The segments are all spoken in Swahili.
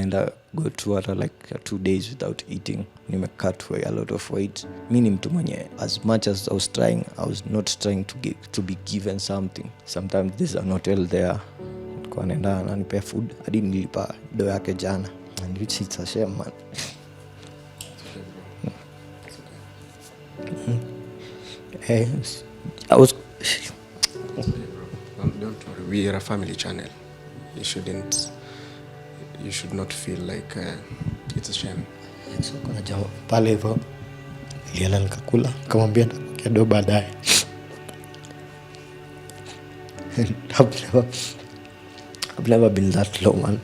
nikaenda go to water like 2 days without eating. Cut away a lot of weight. Mimi mtu mwenye, as much as I was trying, I was not trying to be given something. Sometimes there's an hotel there, kwa nenda ananipea food hadi nilipa do yake jana, and which it's a shame, man. Hey, I was don't worry, we are a family channel. You should not feel like it's a shame. So kuna jamaa pale hivyo nilienda nikakula, nikamwambia nitakuja do baadaye. I've never been that low, man.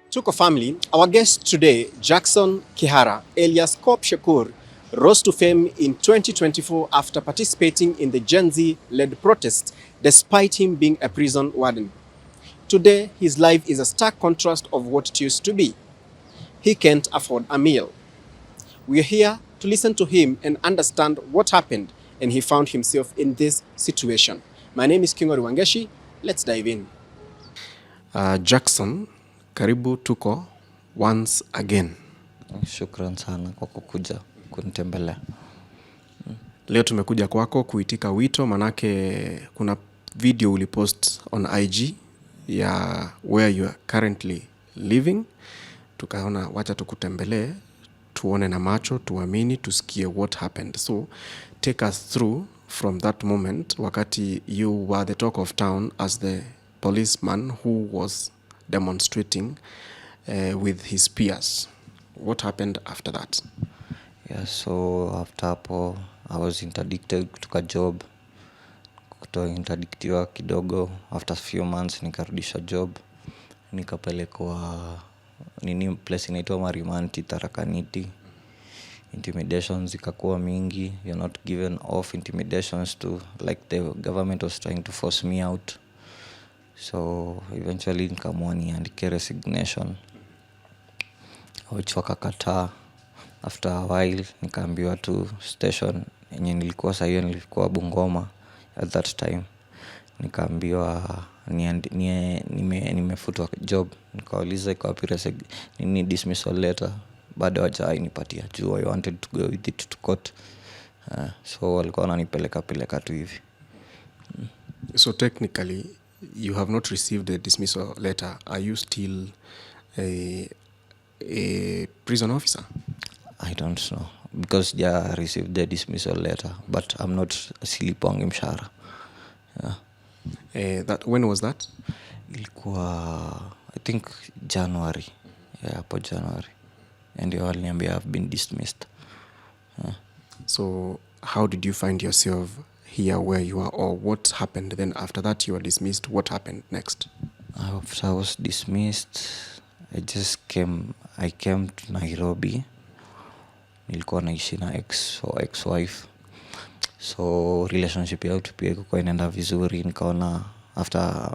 Tuko family, our guest today, Jackson Kihara alias Cop Shakur, rose to fame in 2024 after participating in the Gen Z-led protest despite him being a prison warden. Today, his life is a stark contrast of what it used to be. He can't afford a meal. We are here to listen to him and understand what happened and he found himself in this situation. My name is Kihara Wangeshi. Let's dive in. Jackson, karibu Tuko once again. Shukran sana kwa kukuja kunitembelea. Leo tumekuja kwako kuitika wito, manake kuna video ulipost on IG ya where you are currently living. Tukaona wacha tukutembelee, tuone na macho, tuamini, tusikie what happened. So take us through from that moment wakati you were the talk of town as the policeman who was demonstrating with his peers. What happened after that? Yeah, so after hapo I was interdicted kutoka job. Interdictiwa kidogo, after a few months nikarudisha job, nikapelekwa place inaitwa Marital Tarakaniti. Intimidations zikakuwa mingi. You're not given off intimidations to, like the government was trying to force me out. So eventually nikamua niandike resignation, which wakakataa. After a while nikaambiwa tu station yenye nilikuwa saa hiyo nilikuwa Bungoma at that time, nikaambiwa nimefutwa job. Nikauliza iko wapi dismissal letter, bado hawajanipatia juu I wanted to go with it to court. So walikuwa wananipeleka tu hivi. So technically you have not received the dismissal letter. Are you still a prison officer? I don't know, because I received the dismissal letter, but I'm not silipwangi mshahara. When was that? Ilikuwa I think January. Yeah, hapo January. And you waliniambia I've been dismissed. So how did you find yourself here where you are, or what happened then after that you were dismissed? What happened next? After I was dismissed, I came to Nairobi. Nilikuwa naishi na ex-wife. So relationship yetu pia ilikuwa inaenda vizuri. Nikaona after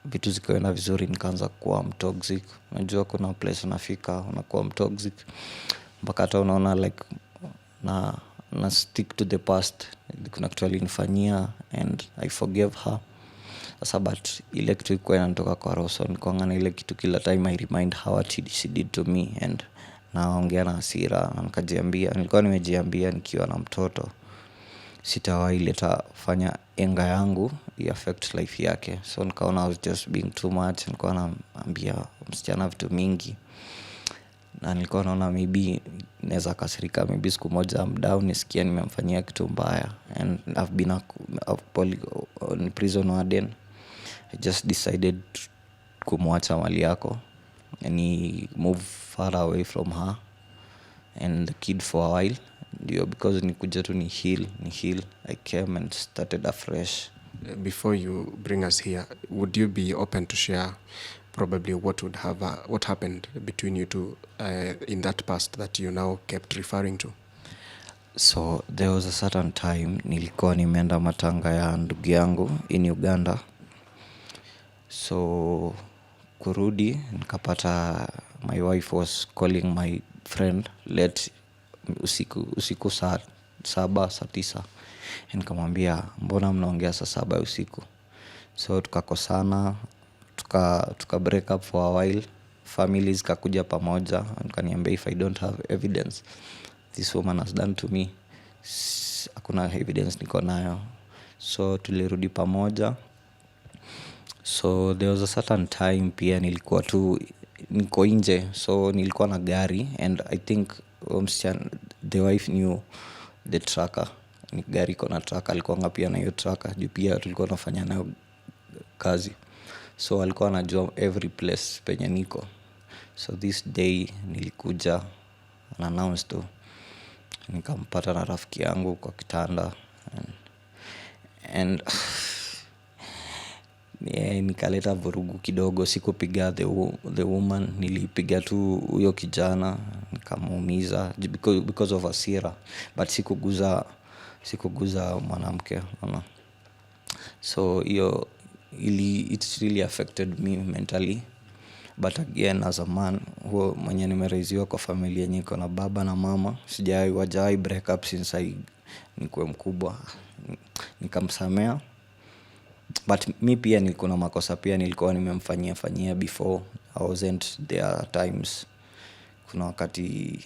vitu zikaenda vizuri nikaanza kuwa toxic. Unajua kuna place unafika unakuwa toxic mpaka hata unaona like na stick to the past. Kuna kitu alinifanyia and I forgave her. Sasa but ile kitu ilikuwa inatoka kwa roho, so nikaongana ile kitu kila time I remind her what she did to me, and naongea na hasira na nilikuwa nimejiambia nikiwa na mtoto sitawahi leta fanya enga yangu affect life yake. So nikaona I was just being too much. Nilikuwa naambia msichana vitu mingi na nilikuwa naona maybe naweza kasirika, maybe siku moja I'm down nisikia nimemfanyia kitu mbaya, and I've been on prison warden. I just decided kumwacha mali yako and move far away from her and the kid for a while. Because nikuja tu ni heal. I came and started afresh. Before you bring us here, would you be open to share probably what happened between you two in that past that you now kept referring to? So there was a certain time nilikuwa nimeenda matanga ya ndugu yangu in Uganda. So kurudi nikapata my wife was calling my friend late usiku saa 7 saa 9. Nikamwambia mbona mnaongea saa 7 usiku? So tukakosana, tuka break up for a while. Families kakuja pamoja and kaniambia if I don't have evidence this woman has done to me, hakuna evidence niko nayo. So tulirudi pamoja. So there was a certain time pia nilikuwa tu niko nje, so nilikuwa na gari and I think the wife knew the tracker. Ni gari iko na tracker, alikuwa pia na hiyo tracker juu pia tulikuwa tunafanya nayo kazi, so alikuwa anajua every place penye niko. So this day nilikuja announce tu, nikampata na rafiki yangu kwa kitanda and nikaleta vurugu kidogo. Sikupiga the woman, nilipiga tu huyo kijana nikamuumiza because of hasira, but sikuguza mwanamke. So hiyo it really affected me mentally. But again, as a man huo mwenye nimeraiziwa kwa familia yenye iko na baba na mama, wajai break up since nikuwe mkubwa, nikamsamea. But mi pia nilikuwa na makosa pia nilikuwa nimemfanyia before. I wasn't there times. Kuna wakati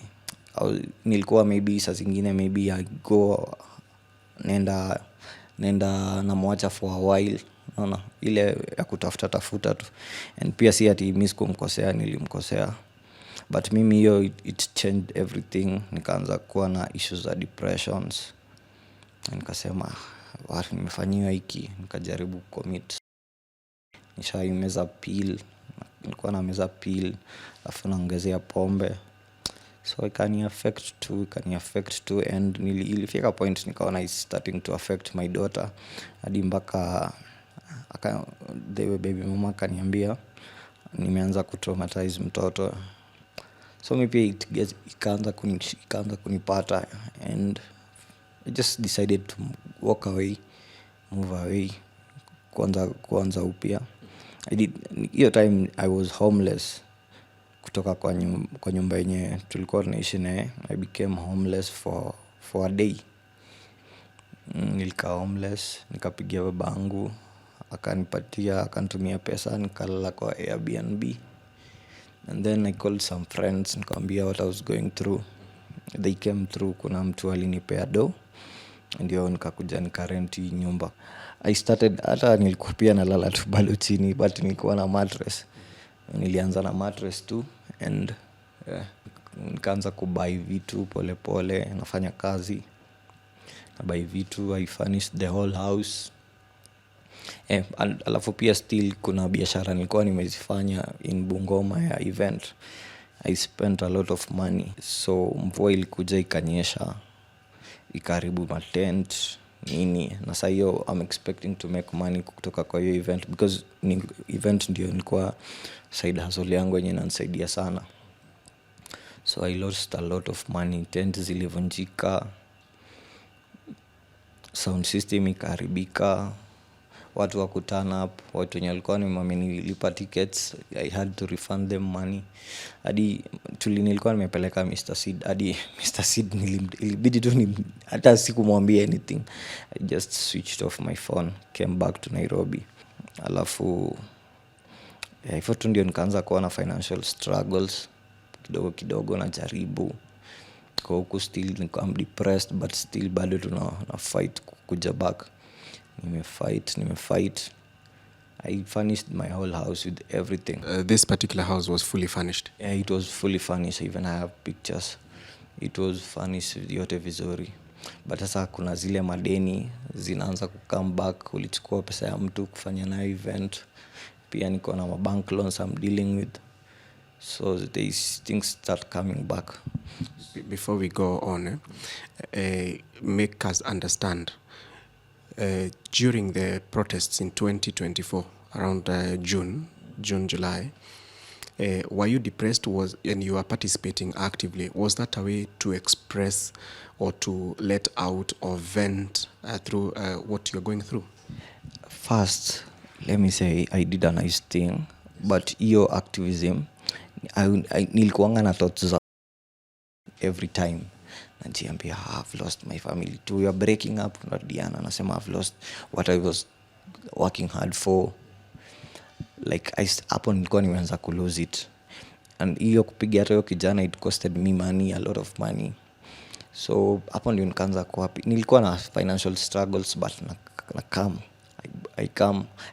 nilikuwa maybe saa zingine maybe I go nenda namwacha for a while, unaona ile ya kutafuta tu. And pia si ati mimi sikumkosea, nilimkosea. But mimi hiyo it changed everything. Nikaanza kuwa na issues za depressions. Nikasema watu nimefanyiwa hiki, nikajaribu commit. Nishaimeza pill, nilikuwa na meza pill, alafu naongezea pombe. So it can affect too and ilifika point nikaona it's starting to affect my daughter. Hadi mpaka the baby mama kaniambia nimeanza kutraumatize mtoto. So maybe ikaanza kunipata and I just decided to walk away, move away, kuanza upya. Hiyo time I was homeless kutoka kwa nyumba yenye tulikuwa tunaishi naye. I became homeless for a day. Nilikaa homeless, nikapigia babangu, akanitumia pesa, nikalala kwa Airbnb. And then I called some friends, nikamwambia what I was going through. They came through, kuna mtu alinipea do, ndio nikakuja nikarenti nyumba. I started, hata nilikuwa pia nalala tu bado chini, but nilikuwa na mattress. Nilianza na mattress tu and nikaanza kubuy vitu pole pole, nafanya kazi na buy vitu. I furnished the whole house. Alafu pia still kuna biashara nilikuwa nimezifanya in Bungoma ya event. I spent a lot of money. So mvua ilikuja ikanyesha, ikaribu matent nini, na saa hiyo I'm expecting to make money kutoka kwa hiyo event because event ndio nilikuwa side hustle yangu yenye inanisaidia sana. So I lost a lot of money. Tent zilivunjika, sound system ikaharibika, watu wa turn up, watu wenye walikuwa wamenilipa tickets, I had to refund them money. Hadi nilikuwa nimepeleka Mr. Seed, hadi Mr. Seed ilibidi tu hata sikumwambia anything. I just switched off my phone, came back to Nairobi. Alafu hivyo tu ndio nikaanza kuwa na financial struggles kidogo na jaribu kwa huku. Still I'm depressed, but still bado na fight kuja back. Nimefight. I furnished my whole house with everything. This particular house was fully furnished? Yeah, it was fully furnished. Even I have pictures. It was furnished yote vizuri. But sasa kuna zile madeni zinaanza come back. Ulichukua pesa ya mtu kufanya na event. Pia niko na bank loans I'm dealing with. So these things start coming back. Before we go on, make us understand. During the protests in 2024, around June, July, were you depressed and you were participating actively? Was that a way to express or to let out or vent through what you're going through? First, let me say I did a nice thing, but your activism, nilikuanga na thoughts za every time. Najiambia I've lost my family too. We are breaking up. Not Diana. Nasema I've lost what I was working hard for. like hapo nilikuwa nimeanza kulose it, and hiyo kupiga hata hiyo kijana it costed me money, a lot of money. So hapo ndio nikaanza kuhappy. Nilikuwa na financial struggles but na come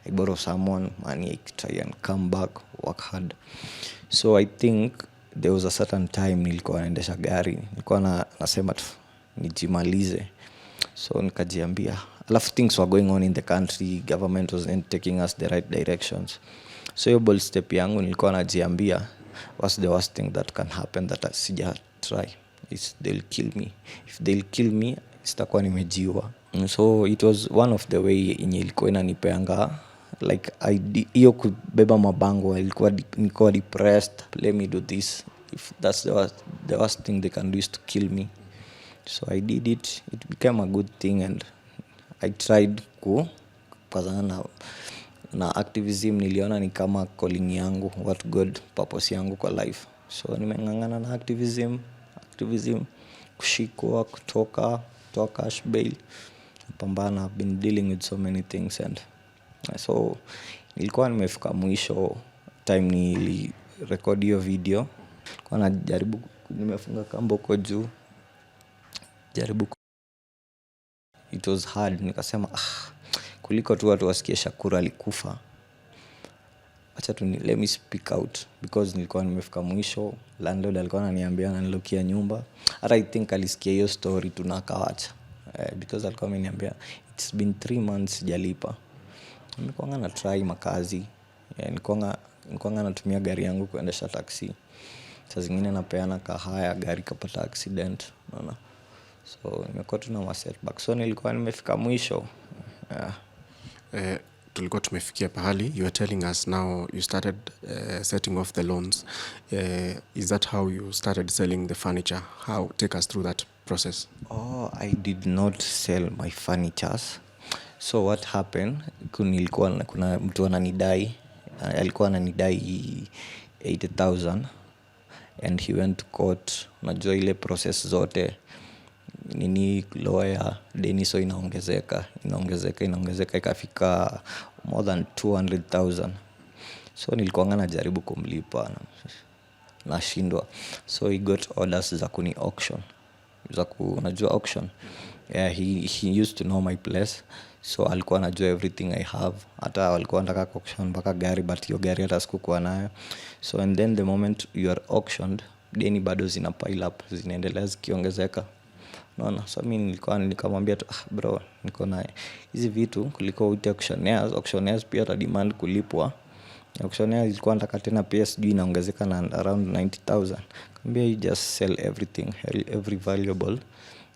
I borrow someone money, I try and come back, work hard. So I think there was a certain time nilikuwa naendesha gari, nilikuwa nasema tu nijimalize. So nikajiambia, a lot of things were going on in the country, government wasn't taking us the right directions. So hiyo bold step yangu nilikuwa najiambia, what's the worst thing that can happen that sija try? Is they'll kill me. If they'll kill me, sitakuwa nimejiwa. So it was one of the way yenye ilikuwa inanipeanga like hiyo kubeba mabango, nilikuwa depressed. Let me do this. If that's the worst thing they can do is to kill me. So I did it. It became a good thing, and I tried kupazana na activism. Niliona ni kama calling yangu, what God purpose yangu kwa life. So nimengangana na activism, kushikwa, kutoa cash bail, pambana. I've been dealing with so many things, and so nilikuwa nimefika mwisho time nilirecord hiyo video. Kwa najaribu, nimefunga kamba huko juu, it was hard. Nikasema kuliko tu watu wasikie Shakur alikufa, acha tu let me speak out, because nilikuwa nimefika mwisho. Landlord alikuwa ananiambia ananilokia nyumba, hata I think alisikia hiyo story tunakawacha, because alikuwa ameniambia it's been 3 months sijalipa. Nilikuwa na try makazi, nilikuwa natumia gari yangu kuendesha taxi. Saa zingine napeana kahaya, gari kapata accident, unaona. So nimekuwa tu na setback. So nilikuwa nimefika mwisho. Tulikuwa tumefikia pahali, you are telling us now you started setting off the loans. Is that how you started selling the furniture? How? Take us through that process. I did not sell my furnitures. So what happened, kuna mtu ananidai, alikuwa ananidai 80,000, and he went to court. Unajua ile process zote, nini, lawyer, deni, so inaongezeka ikafika more than 200,000. So nilikuwa najaribu kumlipa, nashindwa. So he got orders za kuni auction, unajua auction. Yeah, he used to know my place, so alikuwa anajua everything I have. Hata walikuwa wanataka auction mpaka gari, but hiyo gari hata sikuwa nayo. So and then the moment you are auctioned, deni bado zina pile up, zinaendelea zikiongezeka. Unaona, so mimi nikamwambia tu, bro, niko na hizi vitu, kuliko uite auctioneers pia ta demand kulipwa. Auctioneers ilikuwa nataka tena pia sijui inaongezeka na around 90,000. Nikamwambia you just sell everything, every valuable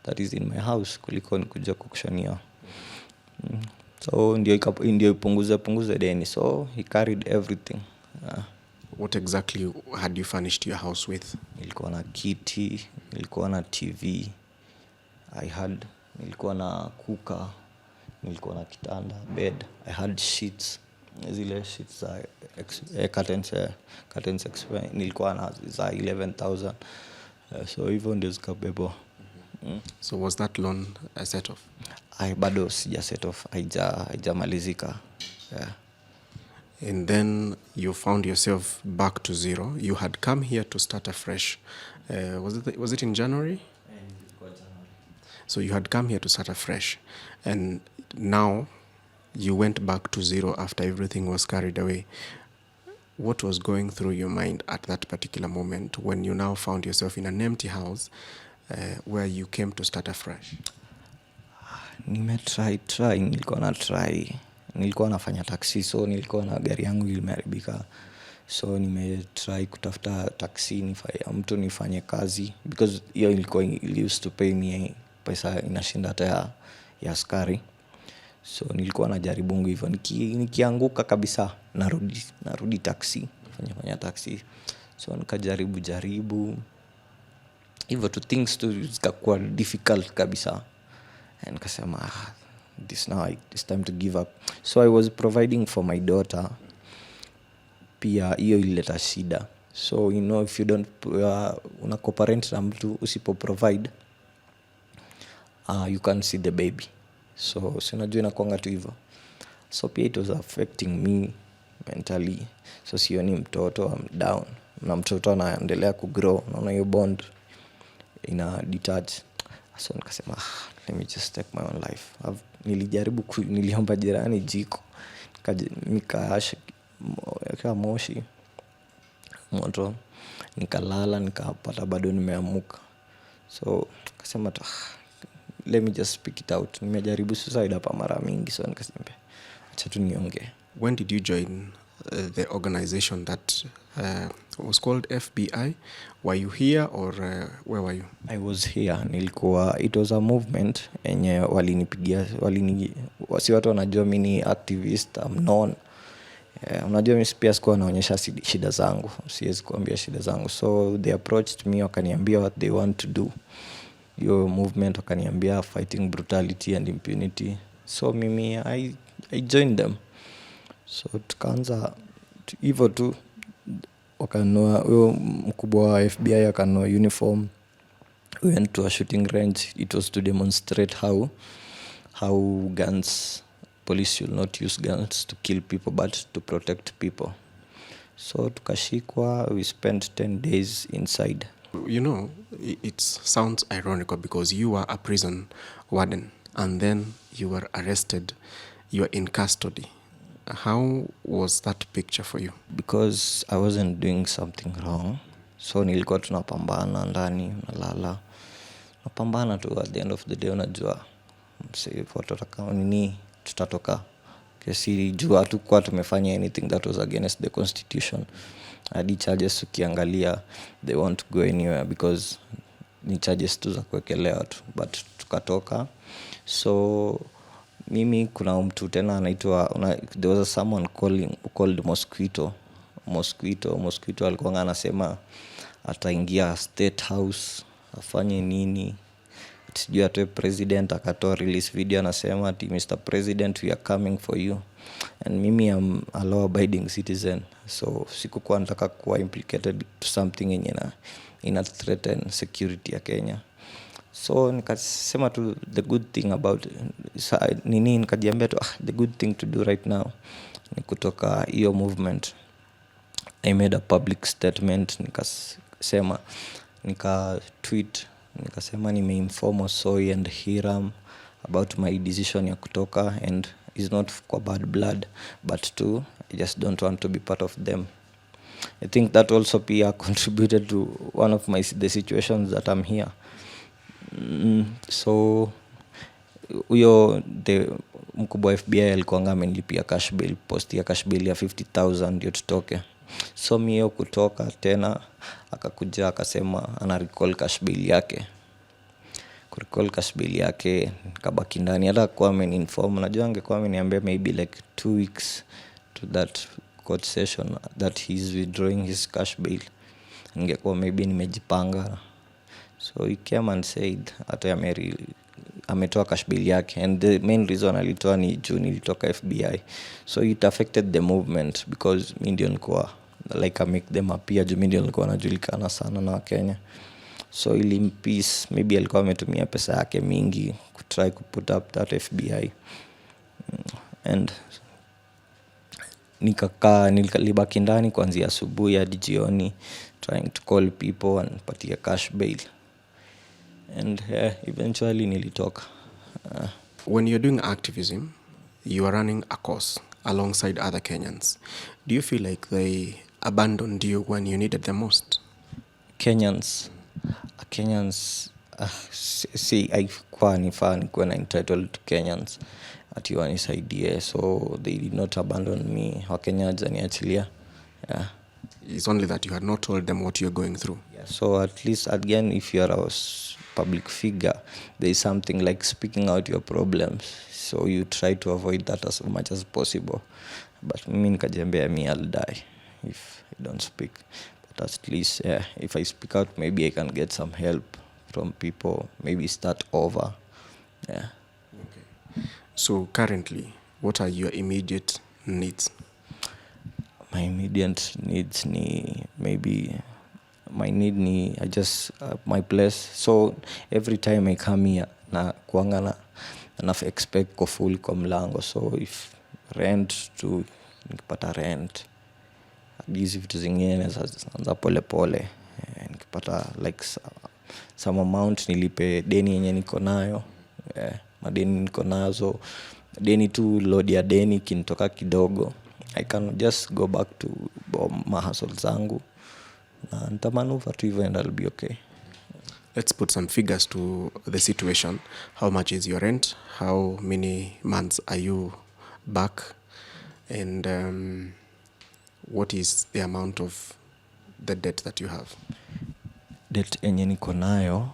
that is in my house, kuliko nikuja kuauctionia. So ndio ipunguze deni. So he carried everything. What exactly had you furnished your house with? Nilikuwa na kiti, nilikuwa na TV, nilikuwa na kuka, nilikuwa na kitanda, bed, I had sheets, zile sheets za curtains expire, nilikuwa na za 11,000. So hivyo ndio zikabebo. So was that loan a set off? Bado sija set off, haijamalizika. Yeah. And then you found yourself back to zero. You had come here to start afresh. Was it in January? So you had come here to start afresh, and now you went back to zero after everything was carried away. What was going through your mind at that particular moment when you now found yourself in an empty house where you came to start afresh? Nilikuwa nafanya taxi, so nilikuwa na gari yangu imeharibika. So nimetry kutafuta taxi, mtu nifanye kazi, because hiyo ilikuwa used to pay me pesa inashinda hata ya askari. So nilikuwa najaribu hivyo, nikianguka kabisa narudi taxi, fanya taxi. So nikajaribu hivyo tu, things to zikakuwa difficult kabisa, and nikasema it's time to give up. So I was providing for my daughter, pia hiyo ilileta shida. So if you don't una cooperate na mtu, usipo provide, you can't see the baby. So sinajua inakuanga tu hivyo. So pia it was affecting me mentally, so sioni mtoto, I'm down, na mtoto anaendelea kugrow, naona hiyo bond ina detach. So nikasema let me just take my own life. Nilijaribu niliomba jirani jiko, nikaasha moshi moto, nikalala, nikapata bado nimeamuka. So nikasema let me just speak it out. Nimejaribu suicide hapa mara mingi, so nikasema acha tu niongee. When did you join the organization that was called FBI? Were you here or where were you? I was here. Nilikuwa, it was a movement enye walinipigia, si watu wanajua mimi ni activist, I'm known. Unajua mimi pia sikuwa naonyesha shida zangu, siwezi kuambia shida zangu. So they approached me, wakaniambia what they want to do. Your movement wakaniambia fighting brutality and impunity. So mimi I joined them. So tukaanza hivyo tu, wakanua huyo mkubwa wa FBI akanua uniform. We went to a shooting range. It was to demonstrate how guns, police should not use guns to kill people but to protect people. So tukashikwa, we spent 10 days inside. You know, it sounds ironical because you were a prison warden and then you were arrested, you were in custody. How was that picture for you? Because I wasn't doing something wrong. So nilikuwa tunapambana ndani, nalala. Napambana tu, at the end of the day unajua. Tutatoka nini, tutatoka. Kesi jua tu kwa tumefanya anything that was against the constitution. Hadi charges ukiangalia, they won't go anywhere because ni charges tu za kuwekelea tu. But tukatoka. So mimi kuna mtu tena anaitwa, there was someone called Mosquito alikuwa anasema ataingia State House afanye nini, sijui atoe president. Akatoa release video anasema ati Mr. President, we are coming for you. And mimi am a law abiding citizen, so sikukuwa nataka kuwa implicated to something yenye ina threaten security ya Kenya. So nikasema tu the good thing about nikajiambia tu the good thing to do right now ni kutoka hiyo movement. I made a public statement, nika-tweet, nikasema nimeinform Osoi and Hiram about my decision ya kutoka, and it's not for bad blood but too, I just don't want to be part of them. I think that also pia contributed to one of the situations that I'm here. So huyo the mkubwa wa FBI alikuwa amenilipia cash bail, post ya cash bail ya 50,000 ndio tutoke. So mimi kutoka tena akakuja akasema ana recall cash bail yake. Kurecall cash bail yake nikabaki ndani, hata kwa inform, najua angekuwa ameniambia maybe like 2 weeks to that court session that he's withdrawing his cash bail, ningekuwa maybe nimejipanga. So he came and said hata ametoa cash bail yake, and the main reason alitoa ni juu nilitoka FBI. So it affected the movement because mimi ndio nilikuwa like I make them appear, juu mimi ndio nilikuwa najulikana sana na Kenya. So ili peace, maybe alikuwa ametumia pesa yake mingi try to put up that FBI. And nikalibaki ndani kuanzia asubuhi hadi jioni trying to call people and patia cash bail. And eventually nilitoka. When you're doing activism, you are running a cause alongside other Kenyans. Do you feel like they abandoned you when you needed them most? Kenyans, see, haikuwa nifaa nikuwe na entitled to Kenyans ati wanisaidie, so they did not abandon me. Wakenya hawajaniachilia. Yeah. It's only that you had not told them what you're going through. Yeah. So at least again, if you are a public figure, there is something like speaking out your problems, so you try to avoid that as much as possible. But mimi nikajiambia I'll die if I don't speak. But at least if I speak out, maybe I can get some help from people, maybe start over. Yeah. Okay. So currently, what are your immediate needs? My immediate needs I just my place. So every time I come here na kuanga na enough expect ko full kwa mlango. So if rent to nikipata rent, hizi vitu zingine za pole pole. Nikipata like some amount nilipe deni yenye niko nayo, madeni niko nazo, deni tu, load ya deni kinitoka kidogo, I can just go back to my hustle zangu na nitamanuva tu hivyo and I'll be okay. Let's put some figures to the situation. How much is your rent? How many months are you back? And what is the amount of the debt that you have? Debt enye niko nayo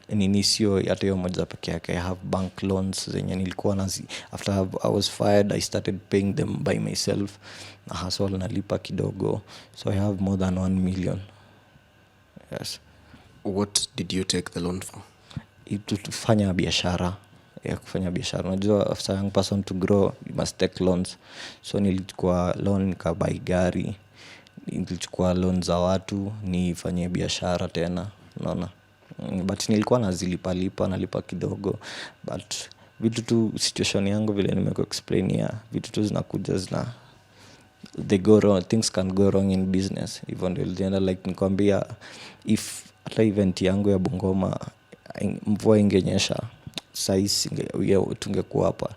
nini sio hata hiyo moja peke yake. I have bank loans zenye nilikuwa nazi, after I was fired I started paying them by myself, na hustle nalipa kidogo, so I have more than 1 million. Yes. What did you take the loan for? Kufanya biashara. Kufanya biashara. Unajua after young person to grow you must take loans. So nilichukua loan nikabuy gari, nilichukua loan za watu nifanye biashara tena, unaona. But nilikuwa nazilipa nalipa kidogo, but vitu tu situation yangu vile nimeko explain ya vitu tu zinakuja they go wrong, things can go wrong in business. Even ndio like nikwambia, if hata event yangu ya Bungoma mvua ingenyesha size tungekuwa hapa.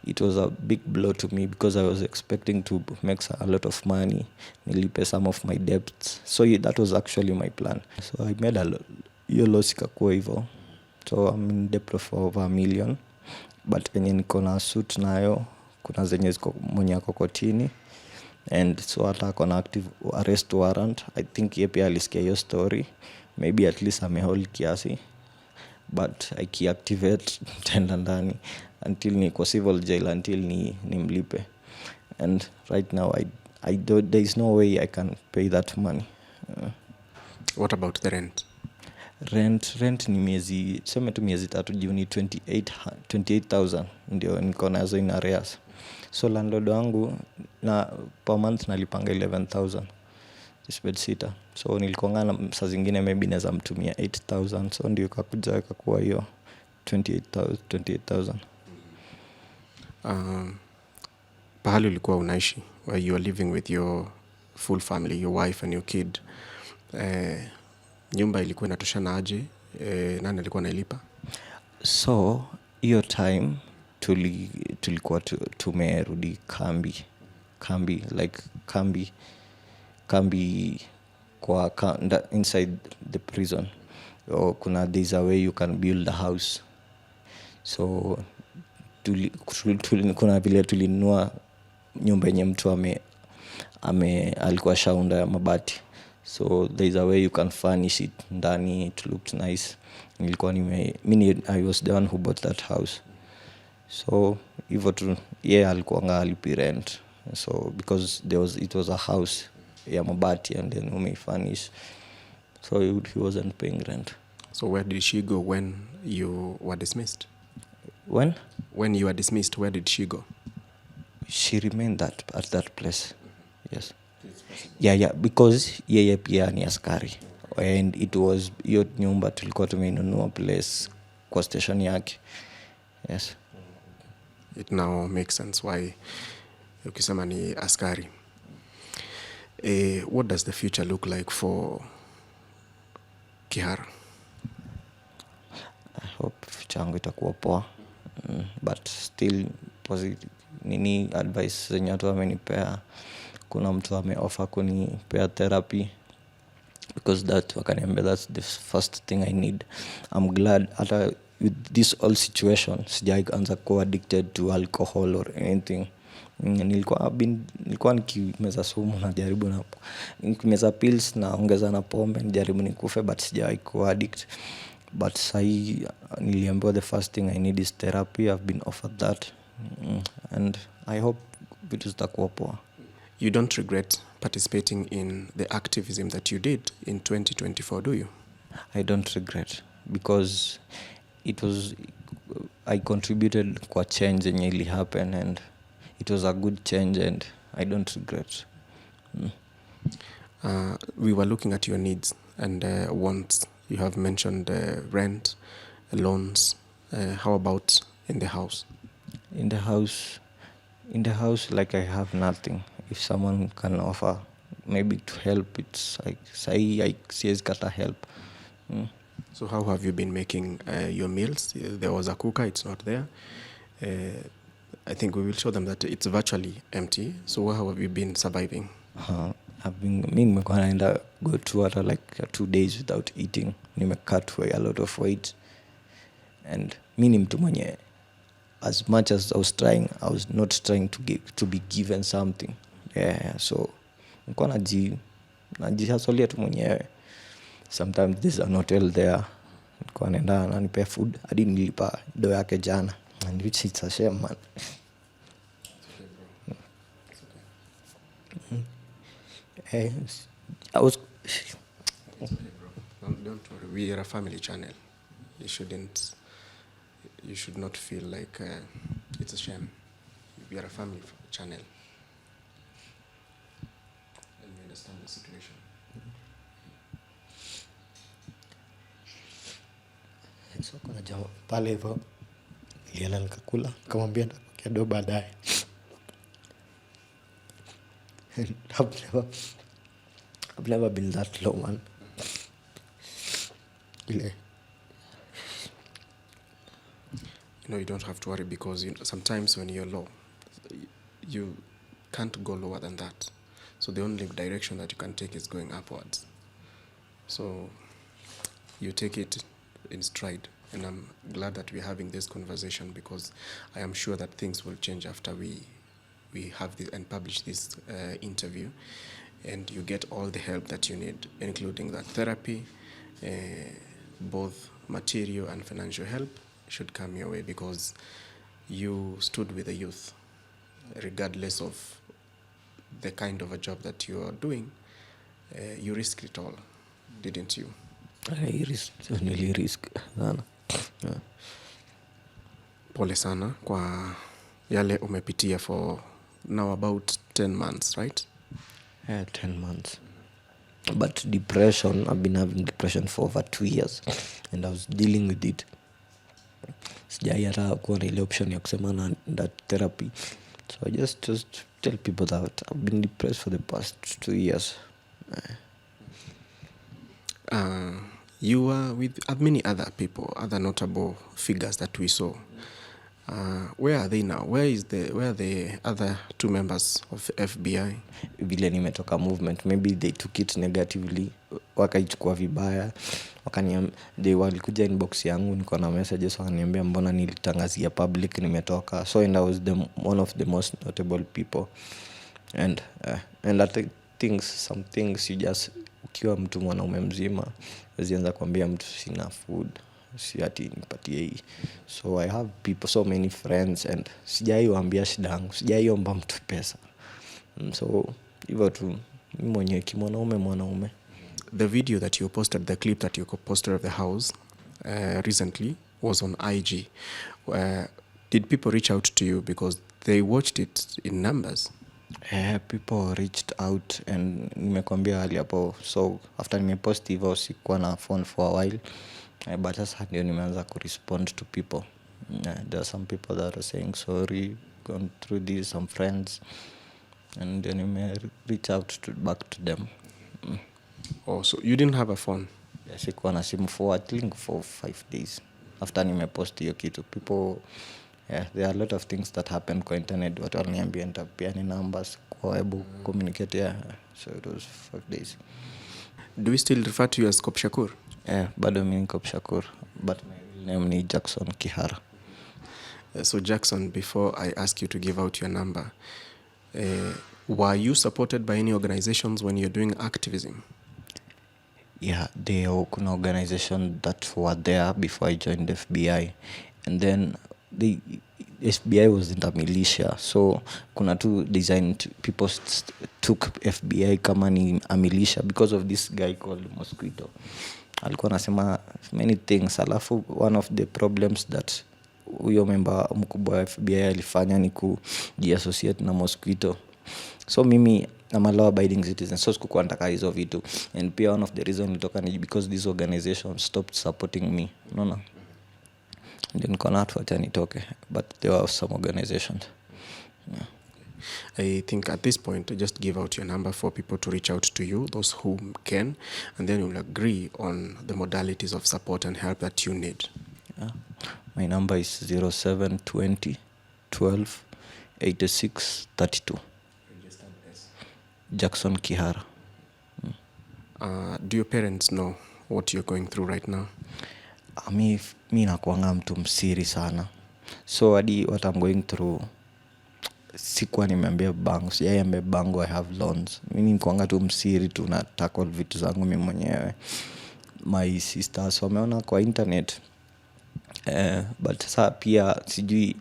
It was a big blow to me because I was expecting to make a lot of money, nilipe some of my debts, so that was actually my plan. So I made a lot, hiyo loss ikakuwa hivyo, so I'm in debt of over 1 million. But enye niko na suit nayo, kuna zenye ziko mwenye ako kotini, and so hata kona active arrest warrant. I think yeye pia alisikia hiyo story, maybe at least amehold kiasi, but I kiactivate tenda ndani until niko civil jail, until ni mlipe. And right now there is no way I can pay that money. What about the rent? Rent ni miezi, tuseme tu miezi 3 juu ni 28,000 ndio niko nazo in arrears. So landlord wangu na per month nalipanga 11,000 bed sitter. So nilikongana saa zingine maybe naweza mtumia 8,000, so ndio kakuja ikakuwa hiyo 28,000. Pahali ulikuwa unaishi, where you are living with your full family, your wife and your kid, nyumba ilikuwa inatoshana aje? Nani alikuwa anailipa? So hiyo time tulikuwa tumerudi kambi like kambi kwa inside the prison. There's a way you can build a house. So kuna vile tulinunua nyumba yenye mtu alikuwa shaunda ya mabati. So there's a way you can furnish it ndani, it looked nice. I was the one who bought that house. So hivyo tu alikuwa alipi rent. So because it was a house ya mabati and then umeifurnish, so he wasn't paying rent. So where did she go when you were dismissed? When you were dismissed, where did she go? She remained at that place. Yes. Yeah, because yeye pia ni askari, and it was hiyo nyumba tulikuwa tumeinunua place kwa station yake. Yes. It now makes sense why ukisema ni askari. What does the future look like for Kihara? I hope future yangu itakuwa poa. But still nini advice zenye watu wamenipea, kuna mtu ameoffer kunipea therapy, because wakaniambia that's the first thing I need. I'm glad hata with this whole situation sijaanza kuwa addicted to alcohol or anything. Nilikuwa nikimeza sumu na jaribu nikimeza pills na ongeza na pombe nijaribu nikufe, but sijawahi kuwa addict. But sahi niliambiwa the first thing I need is therapy. I've been offered that, and I hope vitu zitakuwa poa. You don't regret participating in the activism that you did in 2024, do you? I don't regret, because I contributed kwa change yenye ili happen, and it was a good change, and I don't regret. We were looking at your needs and wants. You have mentioned rent, loans. How about in the house? In the house, In the house, like, I have nothing. If someone can offer maybe to help, it's like, say, I siwezi kata help. So how have you been making your meals? There was a cooker, it's not there. I think we will show them that it's virtually empty. So how have you been surviving? Mi nimekuwa naenda go through hata like 2 days without eating. Nimecut away a lot of weight. And mi ni mtu mwenye, as much as I was not trying to be given something. So nilikuwa najihasolia tu mwenyewe. Sometimes there's an hotel there. Nilikuwa naenda ananipea food. Hadi nilipa do yake jana. And which it's a shame, man. I was... It's okay, bro. Don't worry. We are a family channel. You should not feel like it's a shame. We are a family channel. And we understand the situation. So kuna jamaa pale hivyo nilienda nikakula, nikamwambia nitakupatia do baadaye. I've never been that low, man. You don't have to worry because sometimes when you're low, you can't go lower than that. So the only direction that you can take is going upwards. So you take it in stride. And I'm glad that we're having this conversation because I am sure that things will change after we have this and publish this interview. And you get all the help that you need, including that therapy, both material and financial help should come your way because you stood with the youth, regardless of the kind of a job that you are doing. You risked it all, didn't you? I really risk sana. Pole sana kwa yale umepitia for now about 10 months, right? 10 months. But depression, I've been having depression for over 2 years and I was dealing with it. Sijai hata kuwa na ile option ya kusema na therapy. So I just tell people that I've been depressed for the past 2 years. You were with many other people, other notable figures that we saw. Where are they now? Where are the other 2 members of FBI? Vile nimetoka movement, maybe they took it negatively, wakaichukua vibaya. Walikuja inbox yangu, niko na messages wakaniambia mbona nilitangazia public nimetoka. So and I was one of the most notable people. And I think some things you just, ukiwa mtu mwanaume mzima usianza kuambia mtu sina food, si ati nipatie hii. So I have so many friends and sijaiwaambia shida yangu, sijaiomba mtu pesa. So hivyo tu mwenye mwanaume. The video that you posted, the clip that you posted of the house recently was on IG. Did people reach out to you because they watched it in numbers? People reached out and nimekwambia hali hapo. So after nimepost hivyo sikuwa na phone for a while. But sasa ndio nimeanza kurespond to people. There are some people that are saying sorry, gone through this, some friends. And then I reach out back to them. Oh, so you didn't have a phone? Sikuwa na simu for at least 5 days. After nimepost hiyo kitu, people, there are a lot of things that happen kwa internet. Watu waliniambia nitapia ni numbers kwa hebu communicate. So it was 5 days. Do we still refer to you as Cop Shakur? Bado mimi ni Cop Shakur, but my real name ni Jackson Kihara. So Jackson, before I ask you to give out your number, were you supported by any organizations when you're doing activism? Yeah, kuna organization that were there before I joined the FBI. And then the FBI wasn't a militia. So kuna tu designed, people took FBI kama ni a militia because of this guy called Mosquito. Alikuwa anasema many things. Alafu one of the problems that huyo member mkubwa wa FBI alifanya ni kujiassociate na Mosquito. So mimi I'm a law abiding citizen, so sikuwa nataka hizo vitu. And pia one of the reason nilitoka ni because this organization stopped supporting me. Unaona? Ndio niko na watu wacha nitoke, but there were some organizations. I think at this point, just give out your number for people to reach out to you, those who can, and then we'll agree on the modalities of support and help that you need. Yeah. My number is 0720 12 86 32. Jackson Kihara. Do your parents know what you're going through right now? Mi nakuanga mtu msiri sana, so hadi what I'm going through sikuwa nimeambia babangu, sijaambia babangu I have loans. Mimi nikuanga tu msiri tu na tackle vitu zangu mimi mwenyewe. My sisters wameona kwa internet, but sasa pia sijui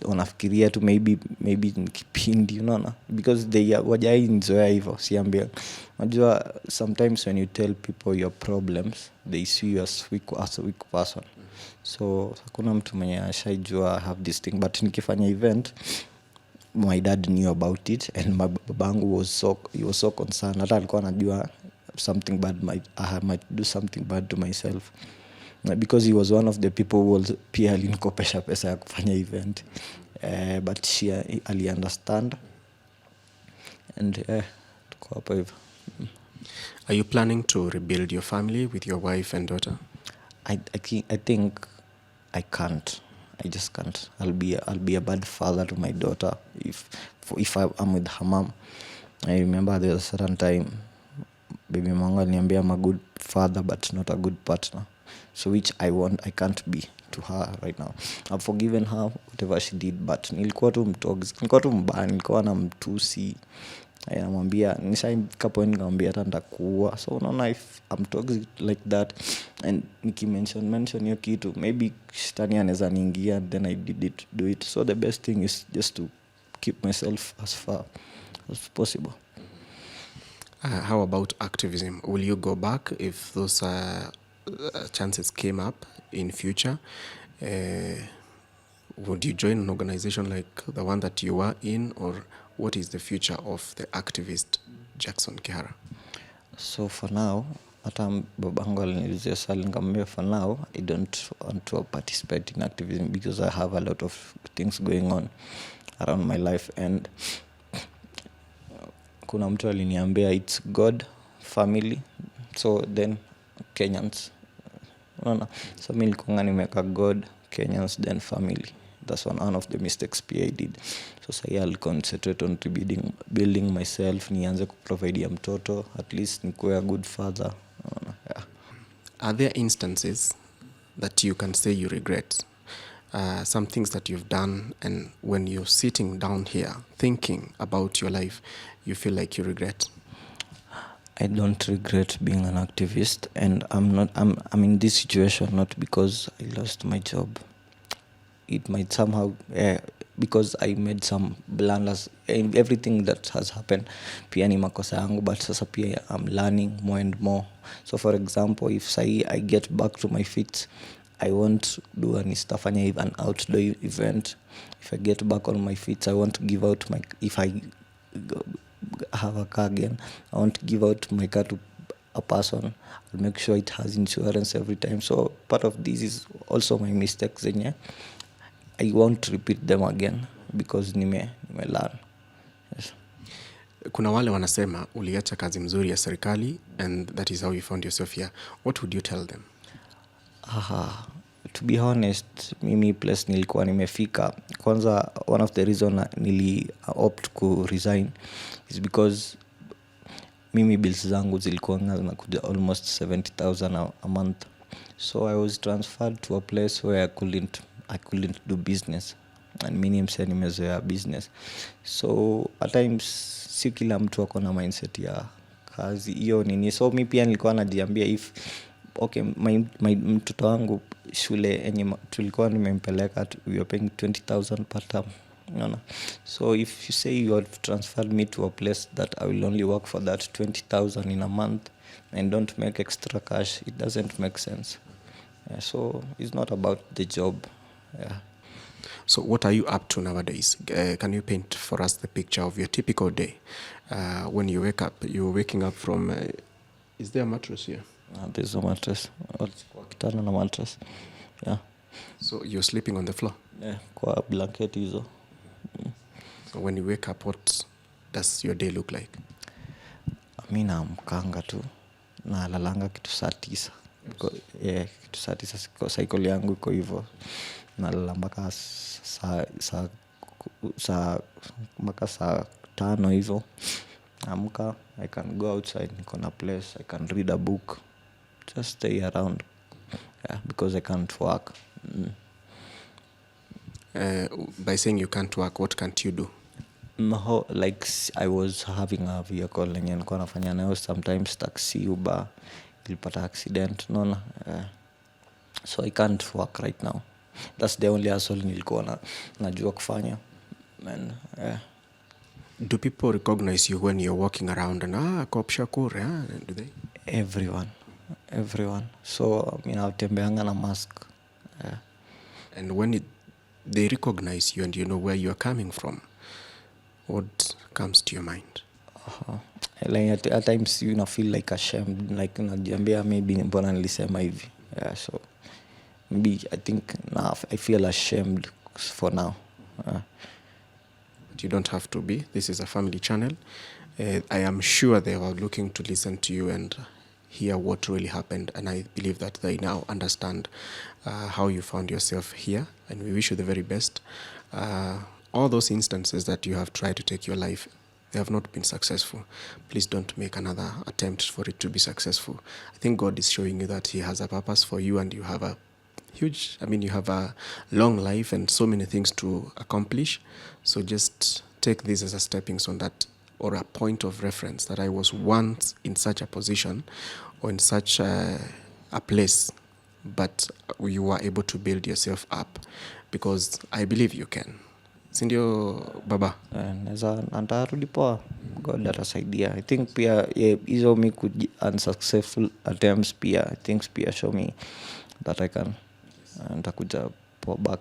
wanafikiria tu maybe ni kipindi, unaona, because they wajai nizoea hivyo. Siambia, unajua sometimes when you tell people your problems they see you as a weak person. So hakuna mtu mwenye ashajua I have this thing, but nikifanya event my dad knew about it and my babangu was so concerned. Hata alikuwa anajua something bad I might do something bad to myself, because he was one of the people who was pia alinikopesha pesa ya kufanya event, but she ali understand and tuko hapo hivyo. Are you planning to rebuild your family with your wife and daughter? I think I can't. I just can't. I'll be a bad father to my daughter if I'm with her mom. I remember there was a certain time baby mama aliniambia I'm a good father but not a good partner, so which I can't be to her right now. I've forgiven her whatever she did, but nilikuwa tu mbaya, nilikuwa na mtusi. Namwambia nishaika point nikamwambia hata nitakuua. So unaona, if I'm toxic like that and mention hiyo kitu, maybe shetani anaweza niingia, then I do it. So the best thing is just to keep myself as far as possible. How about activism? Will you go back if those chances came up in future? Would you join an organization like the one that you are in, or what is the future of the activist Jackson Kihara? So for now, hata babangu aliniulizia swali nikamwambia for now I don't want to participate in activism because I have a lot of things going on around my life, and kuna mtu aliniambia it's God, family, so then Kenyans. Unaona, so mimi nilikuwa nimeka God, Kenyans, then family. That's one of the mistakes I did. So I'll concentrate on building myself, nianze kuprovide mtoto, at least nikuwe a good father. Yeah. Are there instances that you can say you regret? Some things that you've done, and when you're sitting down here thinking about your life, you feel like you regret? I don't regret being an activist, and I'm in this situation not because I lost my job. It might somehow because I made some blunders. Everything that has happened pia ni makosa yangu, but sasa pia I'm learning more and more. So for example, if say I get back to my feet, I won't do any stuff, an outdoor event. If I get back on my feet, I want to give out if I have a car again, I want to give out my car to a person. I'll make sure it has insurance every time. So part of this is also my mistakes, and I won't repeat them again because nime learn. Yes. Kuna wale wanasema uliacha kazi mzuri ya serikali and that is how you found yourself here. What would you tell them? To be honest, mimi place nilikuwa nimefika, kwanza one of the reason nili opt ku resign is because mimi bills zangu zilikuwa zinakuja almost 70,000 a month. So I was transferred to a place where I couldn't do business, and mimi msanii nimezoea business. So at times si kila mtu ako na mindset ya kazi hiyo nini. So mimi pia nilikuwa najiambia if okay, my mtoto wangu shule enye tulikuwa nimempeleka, we are paying 20,000 per term, so if you say you have transferred me to a place that I will only work for that 20,000 in a month and don't make extra cash, it doesn't make sense. So it's not about the job. So what are you up to nowadays? Can you paint for us the picture of your typical day? When you wake up, you're waking up from is there a mattress here? There's a mattress. Kitanda na mattress. Yeah. So you're sleeping on the floor? Kwa blanket hizo. So when you wake up, what does your day look like? Mi naamkanga tu nalalanga kitu saa 9. Kitu saa 9 cycle yangu iko hivyo. Nalala mpaka mpaka saa 5 hivyo. Naamka, I can go outside, niko na place, I can read a book, just stay around, because I can't work. By saying you can't work, what can't you do? No, like I was having a vehicle lenye nilikuwa nafanya nayo sometimes taxi, Uber, ilipata accident, naona. So I can't work right now. That's the only hustle nilikuwa najua kufanya. And do people recognize you when you're walking around and Cop Shakur, do they? Everyone. So mi natembeanga na mask. And when they recognize you and you know where you're coming from, what comes to your mind? Like at times you feel like ashamed, like unajiambia maybe mbona nilisema hivi. So maybe I think now I feel ashamed for now. But you don't have to be. This is a family channel. I am sure they are looking to listen to you and hear what really happened, and I believe that they now understand how you found yourself here, and we wish you the very best. All those instances that you have tried to take your life, they have not been successful. Please don't make another attempt for it to be successful. I think God is showing you that he has a purpose for you, and you have a you have a long life and so many things to accomplish. So just take this as a stepping stone, that, or a point of reference, that I was once in such a position or in such a place, but you were able to build yourself up, because I believe you can. Sindio baba? Neza antarudi poa. God atasaidia. I think pia hizo mi unsuccessful attempts pia, I think pia show me that I can. Nitakuja poa back.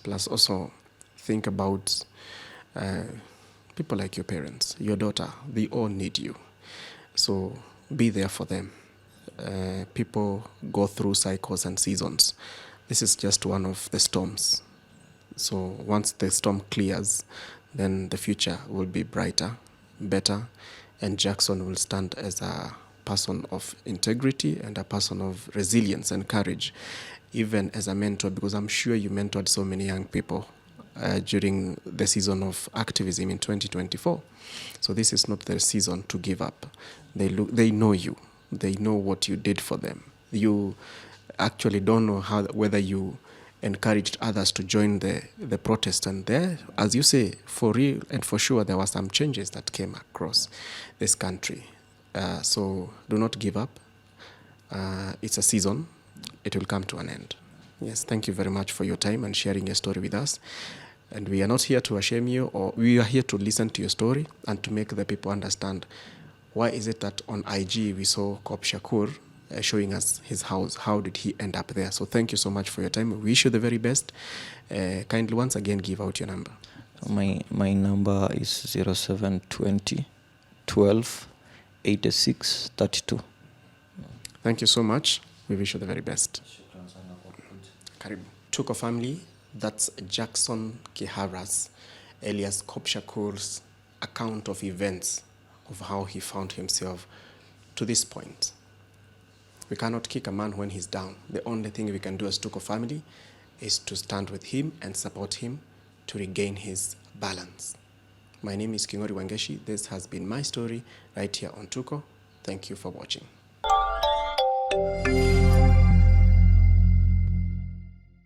Plus also think about people like your parents, your daughter. They all need you. So be there for them. People go through cycles and seasons. This is just one of the storms. So once the storm clears, then the future will be brighter, better, and Jackson will stand as a person of integrity and a person of resilience and courage, even as a mentor, because I'm sure you mentored so many young people during the season of activism in 2024. So this is not their season to give up. They know you. They know what you did for them. You actually don't know whether you encouraged others to join the protest, and there, as you say, for real and for sure, there were some changes that came across this country. So do not give up. It's a season. It will come to an end. Yes, thank you very much for your time and sharing your story with us. And we are not here to shame you, or we are here to listen to your story and to make the people understand why is it that on IG we saw Cop Shakur showing us his house. How did he end up there? So thank you so much for your time. We wish you the very best. Kindly once again give out your number. My number is 0720 12 86 32. Thank you so much. We wish you the very best. Karibu. Tuko family, that's Jackson Kihara's, alias Cop Shakur's account of events, of how he found himself to this point. We cannot kick a man when he's down. The only thing we can do as Tuko family is to stand with him and support him to regain his balance. My name is Kingori Wangeshi. This has been my story right here on Tuko. Thank you for watching.